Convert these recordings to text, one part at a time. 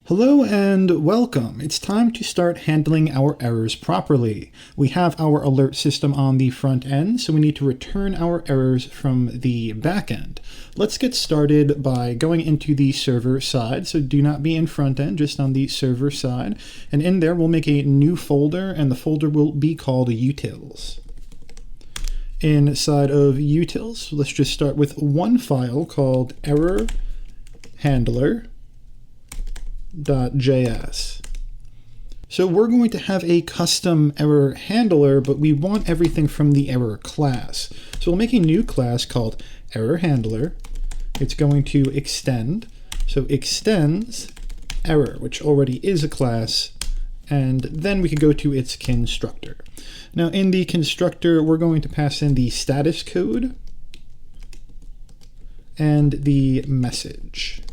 Hello and welcome. It's time to start handling our errors properly. We have our alert system on the front end, so we need to return our errors from the back end. Let's get started by going into the server side. So do not be in front end, just on the server side. And in there, we'll make a new folder, and the folder will be called utils. Inside of utils, let's just start with one file called error handler.js. So we're going to have a custom error handler, but we want everything from the error class. So we'll make a new class called error handler. It's going to extend. So extends error, which already is a class, and then we can go to its constructor. Now in the constructor, we're going to pass in the status code and the message.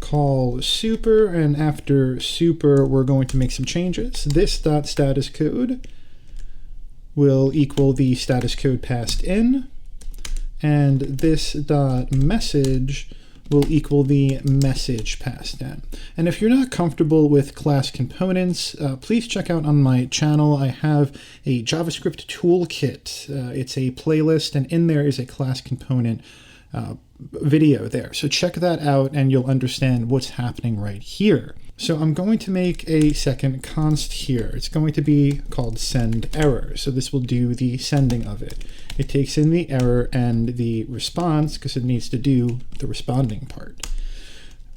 Call super, and after super we're going to make some changes. This dot status code will equal the status code passed in, and this dot message will equal the message passed in. And if you're not comfortable with class components, please check out on my channel. I have a JavaScript toolkit. It's a playlist, and in there is a class component video there. So check that out and you'll understand what's happening right here. So I'm going to make a second const here. It's going to be called send error. So this will do the sending of it. It takes in the error and the response because it needs to do the responding part.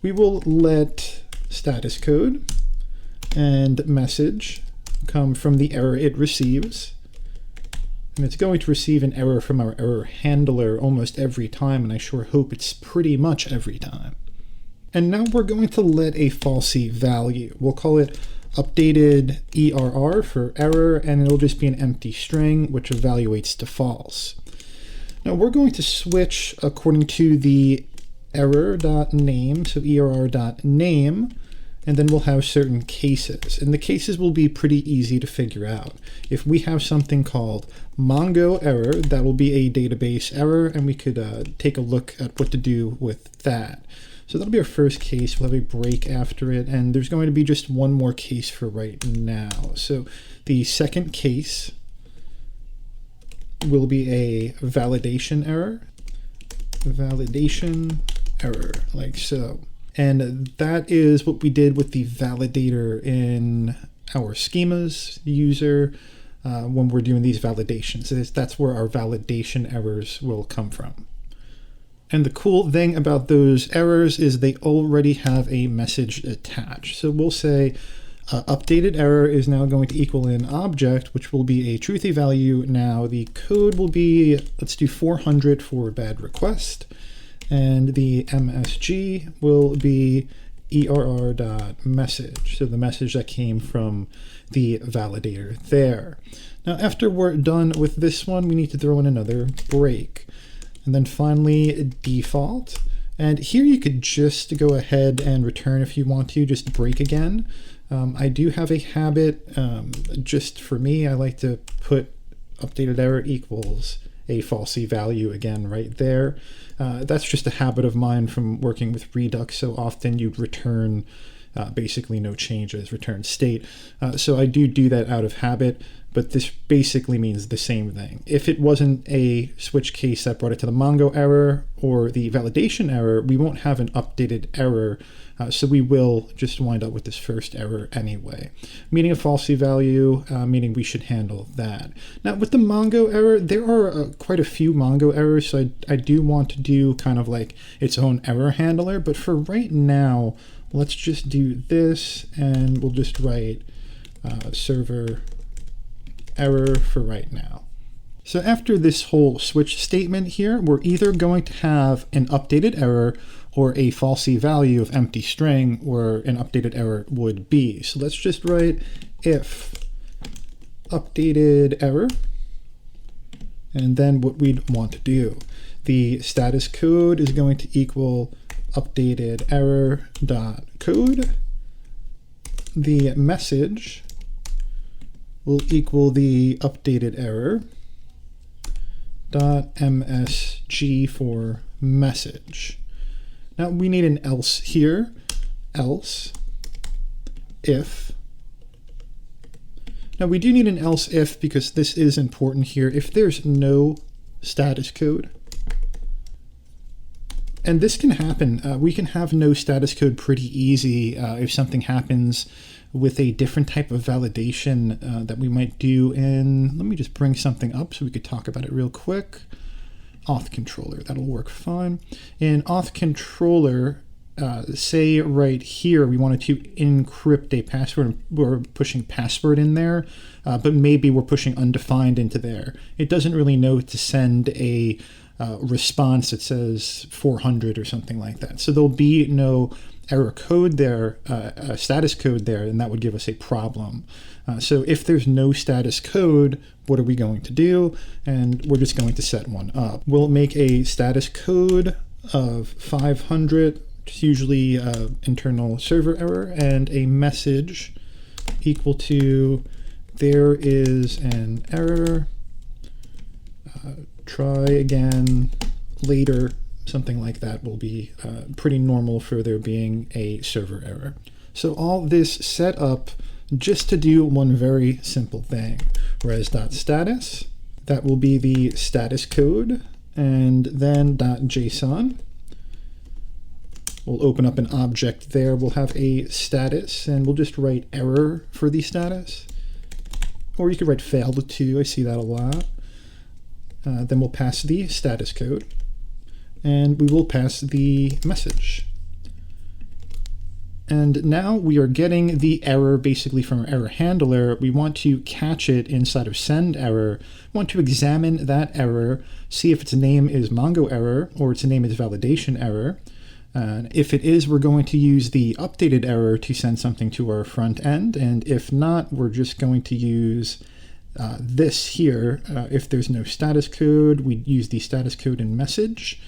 We will let status code and message come from the error it receives. And it's going to receive an error from our error handler almost every time, and I sure hope it's pretty much every time. And now we're going to let a falsy value. We'll call it updated ERR for error, and it'll just be an empty string which evaluates to false. Now we're going to switch according to the error.name, so err.name, and then we'll have certain cases. And the cases will be pretty easy to figure out. If we have something called Mongo error, that will be a database error, and we could take a look at what to do with that. So that'll be our first case. We'll have a break after it, and there's going to be just one more case for right now. So the second case will be a validation error. Validation error, like so. And that is what we did with the validator in our schemas user when we're doing these validations. That's where our validation errors will come from. And the cool thing about those errors is they already have a message attached. So we'll say updated error is now going to equal an object, which will be a truthy value. Now the code will be, let's do 400 for bad request. And the MSG will be err.message, so the message that came from the validator there. Now after we're done with this one, we need to throw in another break. And then finally default. And here you could just go ahead and return if you want to, just break again. I do have a habit, just for me, I like to put updated error equals a falsy value again right there. That's just a habit of mine from working with Redux. So often you'd return basically no changes, return state. So I do that out of habit, but this basically means the same thing. If it wasn't a switch case that brought it to the Mongo error or the validation error, we won't have an updated error. So we will just wind up with this first error anyway. Meaning a falsy value, meaning we should handle that. Now with the Mongo error, there are quite a few Mongo errors, so I do want to do kind of like its own error handler, but for right now, let's just do this, and we'll just write server error for right now. So after this whole switch statement here, we're either going to have an updated error or a falsy value of empty string where an updated error would be. So let's just write if updated error, and then what we'd want to do. The status code is going to equal updated error dot code. The message will equal the updated error dot msg for message. Now we need an else here, else if. Now we do need an else if because this is important here. If there's no status code, and this can happen, we can have no status code pretty easy if something happens with a different type of validation that we might do in, let me just bring something up so we could talk about it real quick. Auth controller, that'll work fine. In auth controller, say right here, we wanted to encrypt a password. We're pushing password in there, but maybe we're pushing undefined into there. It doesn't really know to send a response that says 400 or something like that. So there'll be no error code there, status code there, and that would give us a problem. So if there's no status code, what are we going to do? And we're just going to set one up. We'll make a status code of 500, which is usually internal server error, and a message equal to there is an error, try again later. Something like that will be pretty normal for there being a server error. So all this set up just to do one very simple thing. res.status, that will be the status code, and then .json. We'll open up an object there. We'll have a status, and we'll just write error for the status. Or you could write failed too. I see that a lot. Then we'll pass the status code, and we will pass the message. And now we are getting the error basically from our error handler. We want to catch it inside of send error. We want to examine that error, see if its name is Mongo error or its name is validation error. If it is, we're going to use the updated error to send something to our front end. And if not, we're just going to use this here. If there's no status code, we use the status code in message.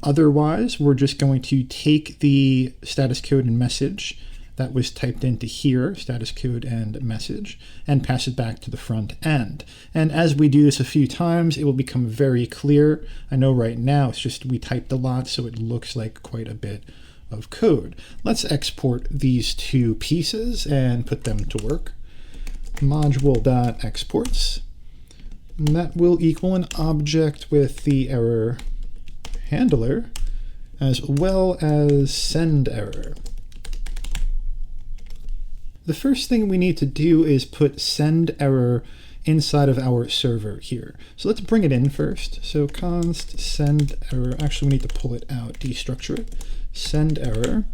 Otherwise, we're just going to take the status code and message that was typed into here, status code and message, and pass it back to the front end. And as we do this a few times, it will become very clear. I know right now it's just we typed a lot, so it looks like quite a bit of code. Let's export these two pieces and put them to work. Module.exports, and that will equal an object with the error handler as well as send error. The first thing we need to do is put send error inside of our server here. So let's bring it in first. So const send error, actually we need to pull it out, destructure it. Send error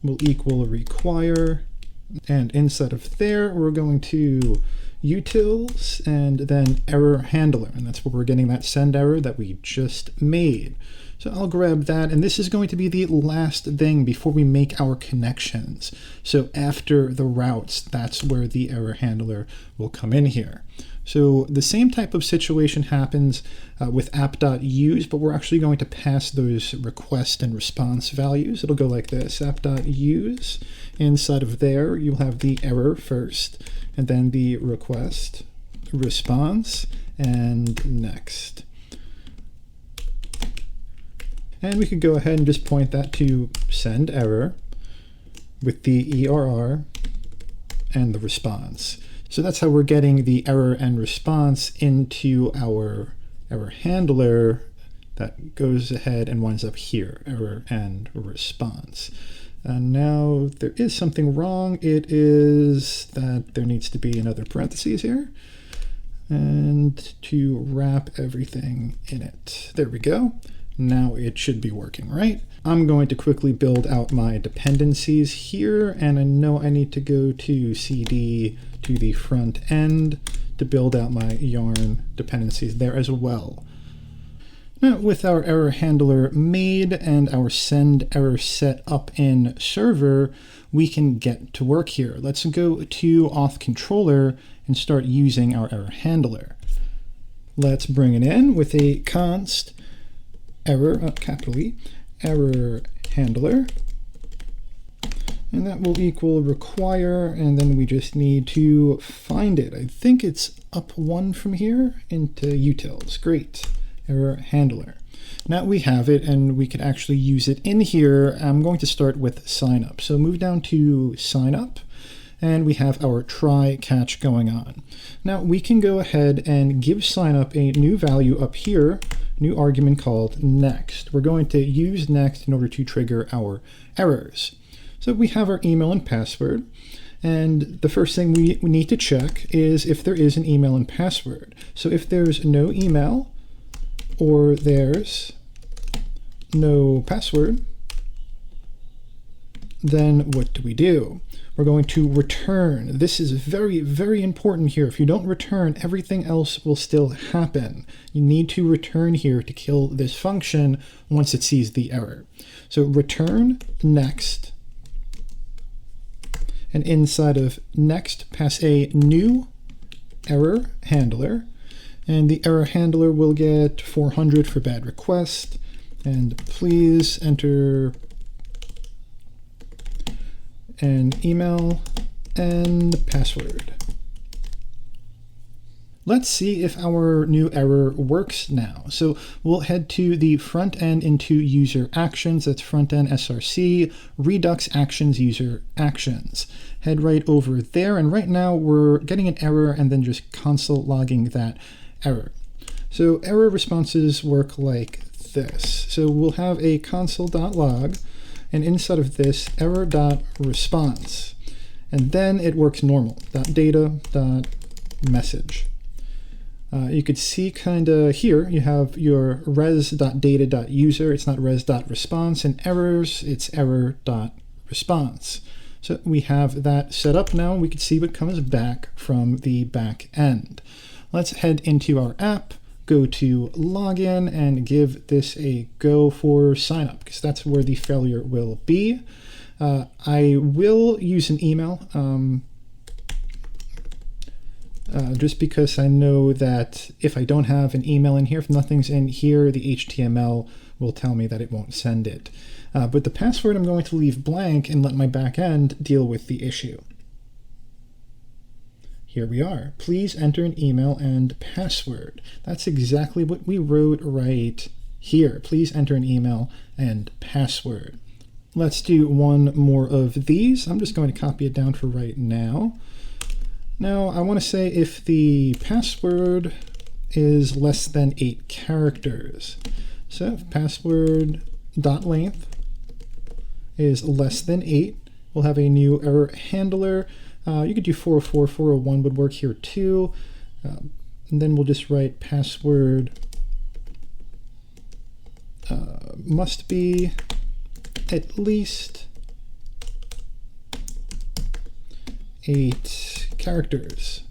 will equal require, and inside of there we're going to utils and then error handler, and that's where we're getting that send error that we just made. So I'll grab that, and this is going to be the last thing before we make our connections. So after the routes, that's where the error handler will come in here. So the same type of situation happens with app.use, but we're actually going to pass those request and response values. It'll go like this, app.use. Inside of there, you'll have the error first, and then the request, response, and next. And we could go ahead and just point that to send error with the ERR and the response. So that's how we're getting the error and response into our error handler that goes ahead and winds up here, error and response. And now there is something wrong. It is that there needs to be another parentheses here and to wrap everything in it. There we go. Now it should be working, right? I'm going to quickly build out my dependencies here, and I know I need to go to CD to the front end to build out my yarn dependencies there as well. Now, with our error handler made and our send error set up in server, we can get to work here. Let's go to auth controller and start using our error handler. Let's bring it in with a const error, capital E, error handler, and that will equal require, and then we just need to find it. I think it's up one from here into utils. Great, error handler. Now we have it, and we could actually use it in here. I'm going to start with sign up. So move down to sign up, and we have our try catch going on. Now we can go ahead and give sign up a new value up here, new argument called next. We're going to use next in order to trigger our errors. So we have our email and password. And the first thing we need to check is if there is an email and password. So if there's no email, or there's no password, then what do? We're going to return. This is very, very important here. If you don't return, everything else will still happen. You need to return here to kill this function once it sees the error. So return next, and inside of next, pass a new error handler. And the error handler will get 400 for bad request. And please enter an email and password. Let's see if our new error works now. So we'll head to the front end into user actions. That's front end src, redux actions, user actions. Head right over there. And right now we're getting an error and then just console logging that error. So error responses work like this. So we'll have a console.log, and inside of this error.response, and then it works normal, .data.message. You could see kind of here, you have your res.data.user, it's not res.response, and errors, it's error.response. So we have that set up now. We can see what comes back from the back end. Let's head into our app, go to login, and give this a go for sign up, because that's where the failure will be. I will use an email, just because I know that if I don't have an email in here, if nothing's in here, the HTML will tell me that it won't send it. But the password I'm going to leave blank and let my back end deal with the issue. Here we are. Please enter an email and password. That's exactly what we wrote right here. Please enter an email and password. Let's do one more of these. I'm just going to copy it down for right now. Now I want to say if the password is less than 8 characters. So if password.length is less than 8, we'll have a new error handler. You could do 404, 401 would work here too. And then we'll just write password must be at least 8 characters.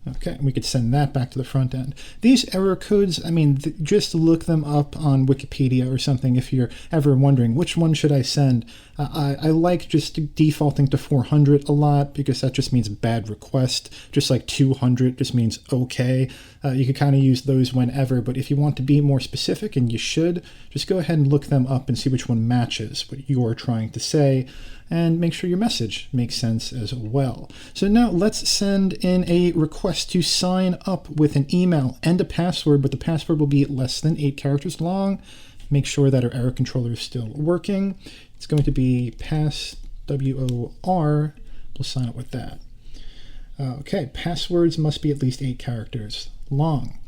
Okay, we could send that back to the front end. These error codes, I mean, just look them up on Wikipedia or something if you're ever wondering which one should I send. I like just defaulting to 400 a lot because that just means bad request. Just like 200 just means okay. You can kind of use those whenever, but if you want to be more specific, and you should, just go ahead and look them up and see which one matches what you're trying to say, and make sure your message makes sense as well. So now let's send in a request to sign up with an email and a password, but the password will be less than 8 characters long. Make sure that our error controller is still working. It's going to be pass WOR. We'll sign up with that. Okay, passwords must be at least 8 characters long.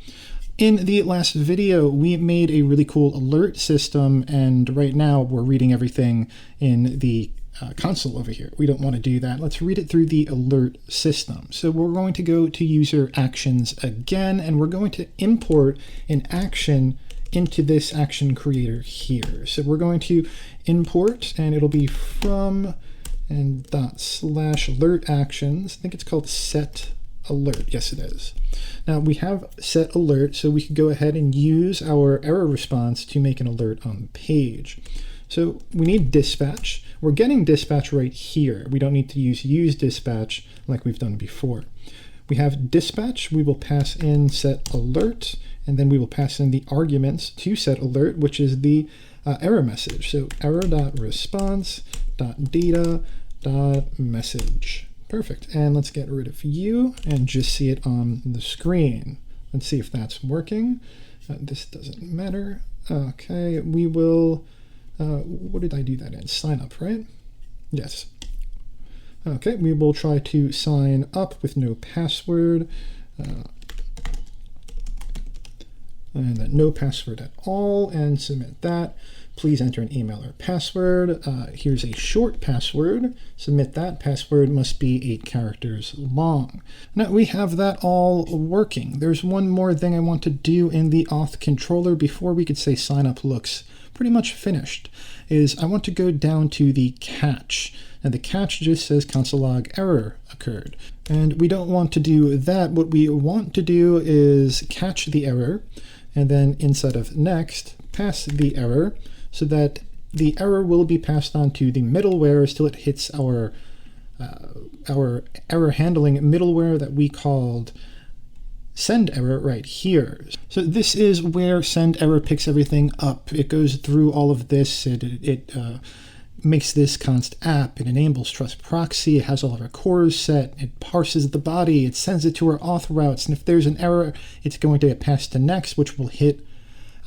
In the last video, we made a really cool alert system, and right now we're reading everything in the console over here. We don't want to do that. Let's read it through the alert system. So we're going to go to user actions again, and we're going to import an action into this action creator here. So we're going to import, and it'll be from and /alert actions. I think it's called set alert. Yes, it is. Now we have set alert, so we could go ahead and use our error response to make an alert on the page. So we need dispatch. We're getting dispatch right here. We don't need to use dispatch like we've done before. We have dispatch. We will pass in set alert, and then we will pass in the arguments to set alert, which is the error message. So error.response.data.message. Perfect. And let's get rid of you and just see it on the screen. Let's see if that's working. This doesn't matter. Okay, we will, what did I do that in? Sign up, right? Yes. Okay, we will try to sign up with no password. And then no password at all, and submit that. Please enter an email or password. Here's a short password. Submit that. Password must be 8 characters long. Now we have that all working. There's one more thing I want to do in the auth controller before we could say sign up looks pretty much finished, is I want to go down to the catch. And the catch just says console log error occurred. And we don't want to do that. What we want to do is catch the error, and then inside of next, pass the error, so that the error will be passed on to the middleware till it hits our error handling middleware that we called send error right here. So this is where send error picks everything up. It goes through all of this. It makes this const app. It enables trust proxy. It has all of our cores set. It parses the body. It sends it to our auth routes. And if there's an error, it's going to get passed to next, which will hit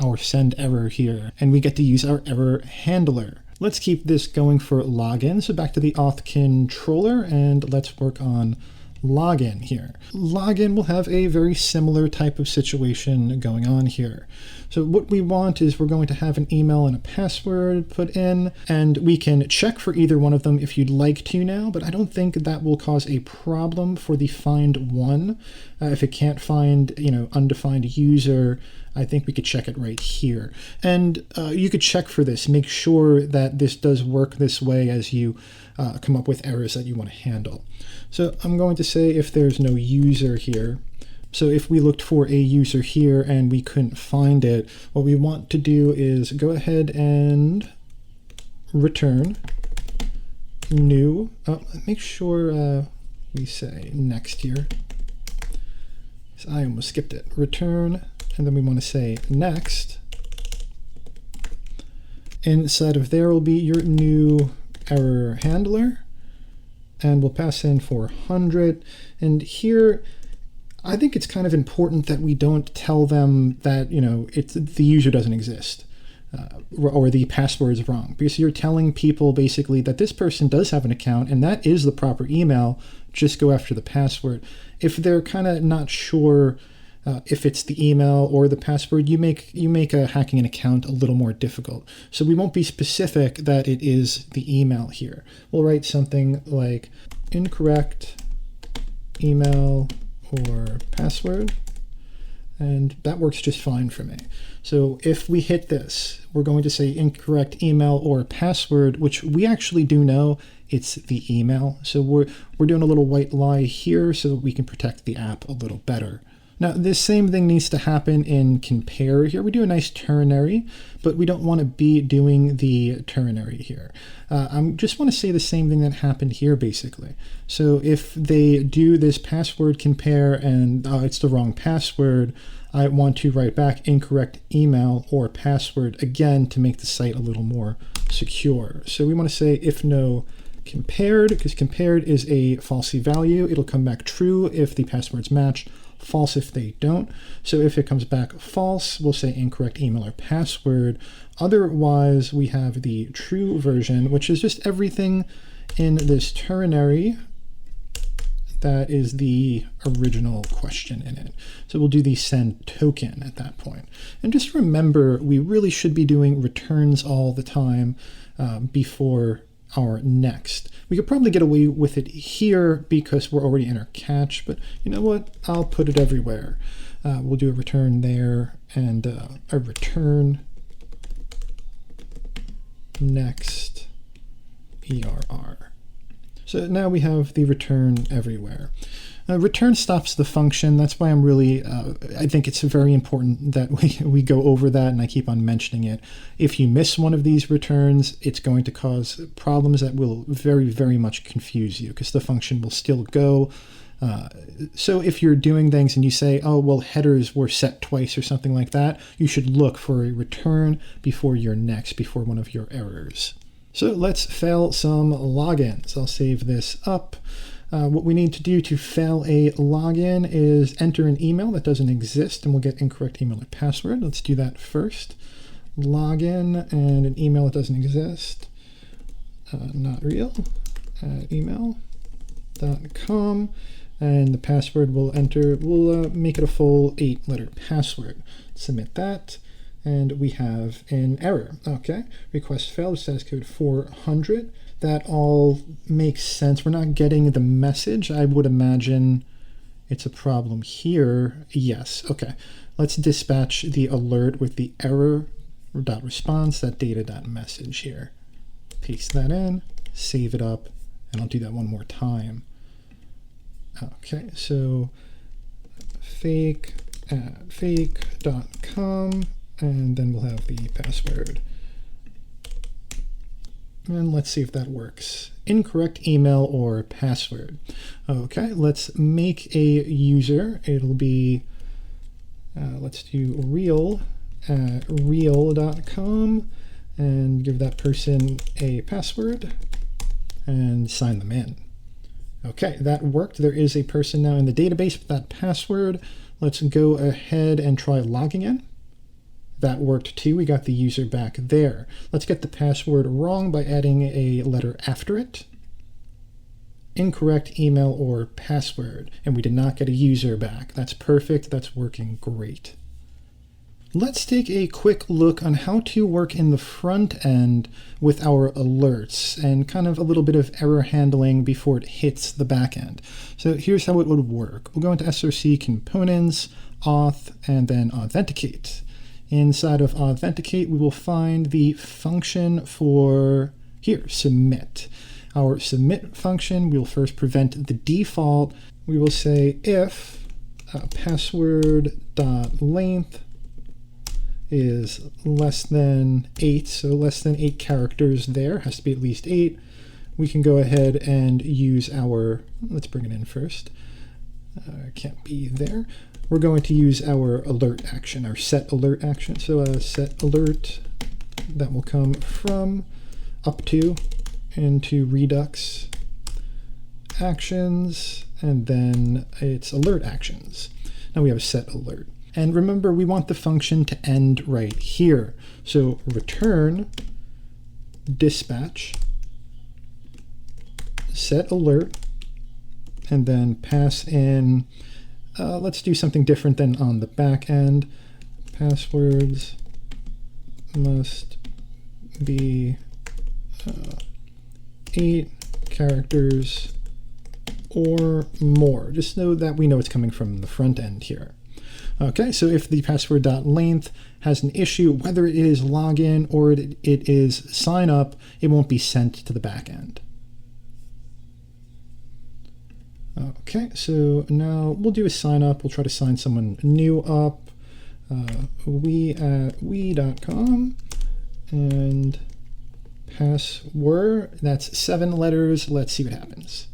our send error here. And we get to use our error handler. Let's keep this going for login. So back to the auth controller, and let's work on login here. Login will have a very similar type of situation going on here. So what we want is we're going to have an email and a password put in, and we can check for either one of them if you'd like to now, but I don't think that will cause a problem for the find one. If it can't find, undefined user, I think we could check it right here. And you could check for this, make sure that this does work this way as you come up with errors that you want to handle. So I'm going to say if there's no user here. So if we looked for a user here and we couldn't find it, what we want to do is go ahead and return new. Make sure we say next here. So I almost skipped it. Return, and then we want to say next. Inside of there will be your new error handler, and we'll pass in 400. And here, I think it's kind of important that we don't tell them that, the user doesn't exist or the password is wrong, because you're telling people basically that this person does have an account and that is the proper email. Just go after the password. If they're kind of not sure if it's the email or the password, you make hacking an account a little more difficult. So we won't be specific that it is the email here. We'll write something like incorrect email or password, and that works just fine for me. So if we hit this, we're going to say incorrect email or password, which we actually do know it's the email. So we're doing a little white lie here so that we can protect the app a little better. Now, this same thing needs to happen in compare here. We do a nice ternary, but we don't want to be doing the ternary here. I just want to say the same thing that happened here, basically. So if they do this password compare and it's the wrong password, I want to write back incorrect email or password again to make the site a little more secure. So we want to say if no compared, because compared is a falsy value. It'll come back true if the passwords match, false if they don't. So if it comes back false, we'll say incorrect email or password. Otherwise, we have the true version, which is just everything in this ternary that is the original question in it. So we'll do the send token at that point. And just remember, we really should be doing returns all the time before our next. We could probably get away with it here because we're already in our catch, but you know what? I'll put it everywhere. We'll do a return there and a return next ERR. So now we have the return everywhere. Return stops the function. That's why I'm really, I think it's very important that we go over that, and I keep on mentioning it. If you miss one of these returns, it's going to cause problems that will very, very much confuse you, because the function will still go. So if you're doing things and you say, oh, well, headers were set twice or something like that, you should look for a return before your next, before one of your errors. So let's fail some logins. I'll save this up. What we need to do to fail a login is enter an email that doesn't exist, and we'll get incorrect email or password. Let's do that first. login and an email that doesn't exist. Not real. Email.com. And the password we'll enter, we'll make it a full 8-letter password. Submit that. And we have an error. Okay, request failed, status code 400. That all makes sense. We're not getting the message. I would imagine it's a problem here. Yes, okay. Let's dispatch the alert with the error.response, that data.message here. Paste that in, save it up, and I'll do that one more time. Okay, so fake@fake.com. And then we'll have the password. And let's see if that works. Incorrect email or password. Okay, let's make a user. It'll be, let's do real@real.com and give that person a password and sign them in. Okay, that worked. There is a person now in the database with that password. Let's go ahead and try logging in. That worked too. We got the user back there. Let's get the password wrong by adding a letter after it. Incorrect email or password. And we did not get a user back. That's perfect. That's working great. Let's take a quick look on how to work in the front end with our alerts and kind of a little bit of error handling before it hits the back end. So here's how it would work. We'll go into SRC components, auth, and then authenticate. Inside of authenticate, we will find the function for here, submit. Our submit function, we'll first prevent the default. We will say if password.length is less than 8, so less than 8 characters there, has to be at least 8. We can go ahead and use our, let's bring it in first. Can't be there. We're going to use our alert action, our set alert action. So set alert, that will come from up to into Redux actions, and then it's alert actions. Now we have a set alert. And remember, we want the function to end right here. So return dispatch set alert, and then pass in, let's do something different than on the back end. Passwords must be 8 characters or more, just so that we know it's coming from the front end here. Okay, so if the password.length has an issue, whether it is login or it is sign up, it won't be sent to the back end. Okay, so now we'll do a sign up. We'll try to sign someone new up. we@we.com and password, that's 7 letters. Let's see what happens.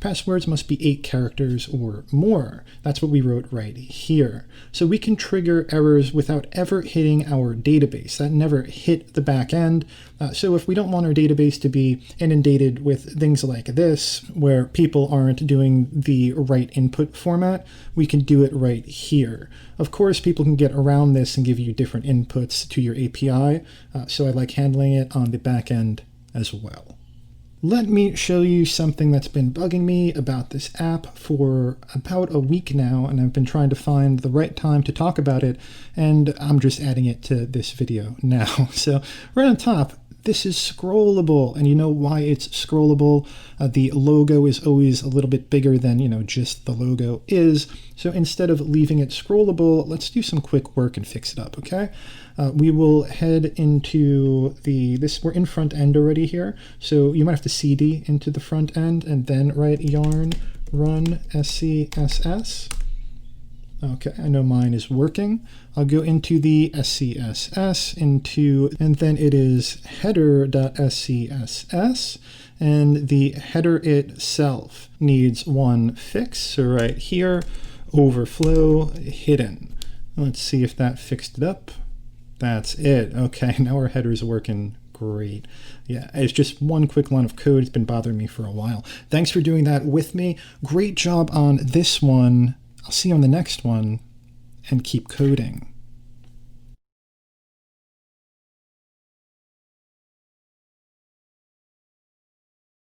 Passwords must be 8 characters or more. That's what we wrote right here. So we can trigger errors without ever hitting our database. That never hit the back end. So if we don't want our database to be inundated with things like this, where people aren't doing the right input format, we can do it right here. Of course, people can get around this and give you different inputs to your API. So I like handling it on the back end as well. Let me show you something that's been bugging me about this app for about a week now, and I've been trying to find the right time to talk about it, and I'm just adding it to this video now. So right on top, this is scrollable, and you know why it's scrollable. The logo is always a little bit bigger than, just the logo is. So instead of leaving it scrollable, let's do some quick work and fix it up, okay? We will head into we're in front end already here. So you might have to cd into the front end and then write yarn run scss. Okay, I know mine is working. I'll go into the SCSS and then it is header.scss, and the header itself needs one fix. So right here, overflow hidden. Let's see if that fixed it up. That's it. Okay, now our header is working great. Yeah, it's just one quick line of code. It's been bothering me for a while. Thanks for doing that with me. Great job on this one. I'll see you on the next one, and keep coding.